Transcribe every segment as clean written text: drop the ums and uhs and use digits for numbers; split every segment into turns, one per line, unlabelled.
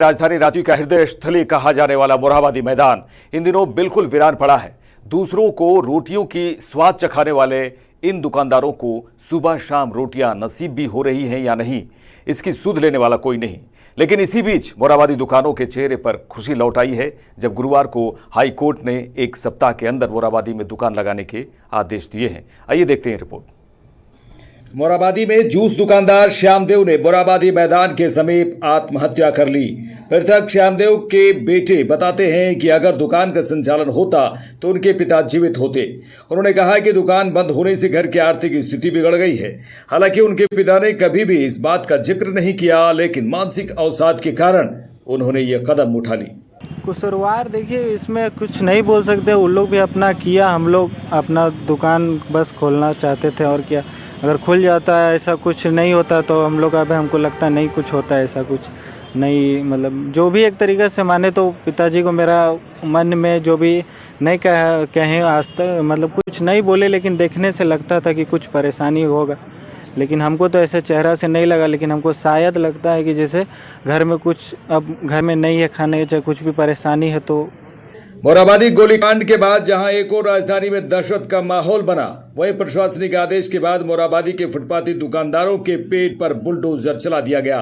राजधानी रांची का हृदय स्थली कहा जाने वाला मोरहाबादी मैदान इन दिनों बिल्कुल वीरान पड़ा है। दूसरों को रोटियों की स्वाद चखाने वाले इन दुकानदारों को सुबह शाम रोटियां नसीब भी हो रही हैं या नहीं, इसकी सुध लेने वाला कोई नहीं। लेकिन इसी बीच मोरहाबादी दुकानों के चेहरे पर खुशी लौट आई है जब गुरुवार को हाई कोर्ट ने एक सप्ताह के अंदर मोरहाबादी में दुकान लगाने के आदेश दिए हैं। आइए देखते हैं रिपोर्ट। मोरहाबादी में जूस दुकानदार श्यामदेव ने मोरहाबादी मैदान के समीप आत्महत्या कर ली। मृतक श्यामदेव के बेटे बताते हैं कि अगर दुकान का संचालन होता तो उनके पिता जीवित होते। उन्होंने कहा कि दुकान बंद होने से घर की आर्थिक स्थिति बिगड़ गई है। हालांकि उनके पिता ने कभी भी इस बात का जिक्र नहीं किया, लेकिन मानसिक अवसाद के कारण उन्होंने ये कदम उठा ली।
कुसुरवार देखिए, इसमें कुछ नहीं बोल सकते। उन लोग भी अपना किया, हम लोग अपना दुकान बस खोलना चाहते थे और क्या। अगर खुल जाता है, ऐसा कुछ नहीं होता तो हम लोग अभी हमको लगता नहीं कुछ होता है, ऐसा कुछ नहीं। मतलब जो भी एक तरीके से माने तो पिताजी को मेरा मन में जो भी नहीं कहे आज तक, मतलब कुछ नहीं बोले, लेकिन देखने से लगता था कि कुछ परेशानी होगा। लेकिन हमको तो ऐसे चेहरा से नहीं लगा, लेकिन हमको शायद लगता है कि जैसे घर में कुछ अब घर में नहीं है खाने, चाहे कुछ भी परेशानी है तो।
मोरहाबादी गोलीकांड के बाद जहां एक और राजधानी में दहशत का माहौल बना, वहीं प्रशासनिक आदेश के बाद मोरहाबादी के फुटपाथी दुकानदारों के पेट पर बुलडोजर चला दिया गया।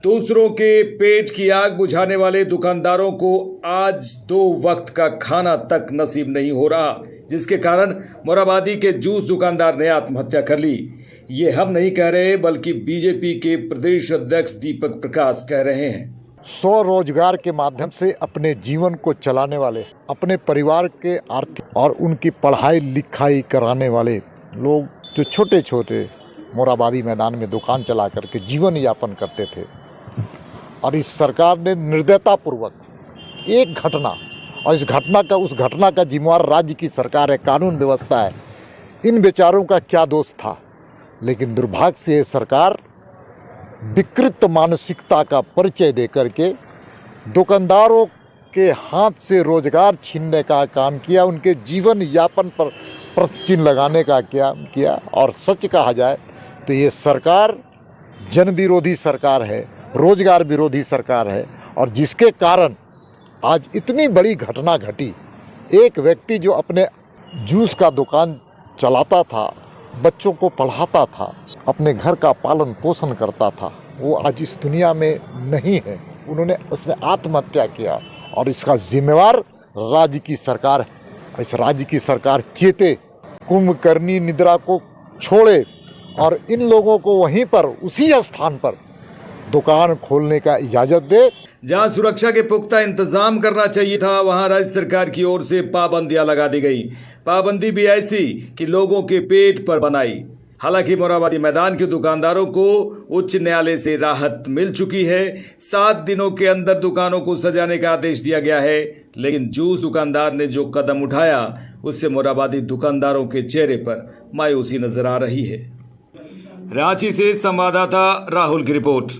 दूसरों के पेट की आग बुझाने वाले दुकानदारों को आज 2 वक्त का खाना तक नसीब नहीं हो रहा, जिसके कारण मोरहाबादी के जूस दुकानदार ने आत्महत्या कर ली। ये हम नहीं कह रहे, बल्कि बीजेपी के प्रदेश अध्यक्ष दीपक प्रकाश कह रहे हैं।
स्वरोजगार के माध्यम से अपने जीवन को चलाने वाले, अपने परिवार के आर्थिक और उनकी पढ़ाई लिखाई कराने वाले लोग जो छोटे छोटे मोरहाबादी मैदान में दुकान चला करके जीवन यापन करते थे, और इस सरकार ने निर्दयतापूर्वक एक घटना, और उस घटना का जिम्मेवार राज्य की सरकार है, कानून व्यवस्था है। इन बेचारों का क्या दोष था, लेकिन दुर्भाग्य से ये सरकार विकृत मानसिकता का परिचय देकर के दुकानदारों के हाथ से रोजगार छीनने का काम किया, उनके जीवन यापन पर प्रतिचिन्ह लगाने का किया। और सच कहा जाए तो ये सरकार जन विरोधी सरकार है, रोजगार विरोधी सरकार है, और जिसके कारण आज इतनी बड़ी घटना घटी। एक व्यक्ति जो अपने जूस का दुकान चलाता था, बच्चों को पढ़ाता था, अपने घर का पालन पोषण करता था, वो आज इस दुनिया में नहीं है। उसने आत्महत्या किया, और इसका जिम्मेवार राज्य की सरकार है। इस राज्य की सरकार चेते, कुंभकर्णी निद्रा को छोड़े और इन लोगों को वहीं पर उसी स्थान पर दुकान खोलने का इजाजत दे।
जहां सुरक्षा के पुख्ता इंतजाम करना चाहिए था, वहां राज्य सरकार की ओर से पाबंदियां लगा दी गई। पाबंदी भी ऐसी कि लोगों के पेट पर बनाई। हालांकि मोरहाबादी मैदान के दुकानदारों को उच्च न्यायालय से राहत मिल चुकी है। 7 दिनों के अंदर दुकानों को सजाने का आदेश दिया गया है, लेकिन जूस दुकानदार ने जो कदम उठाया, उससे मोरहाबादी दुकानदारों के चेहरे पर मायूसी नजर आ रही है। रांची से संवाददाता राहुल की रिपोर्ट।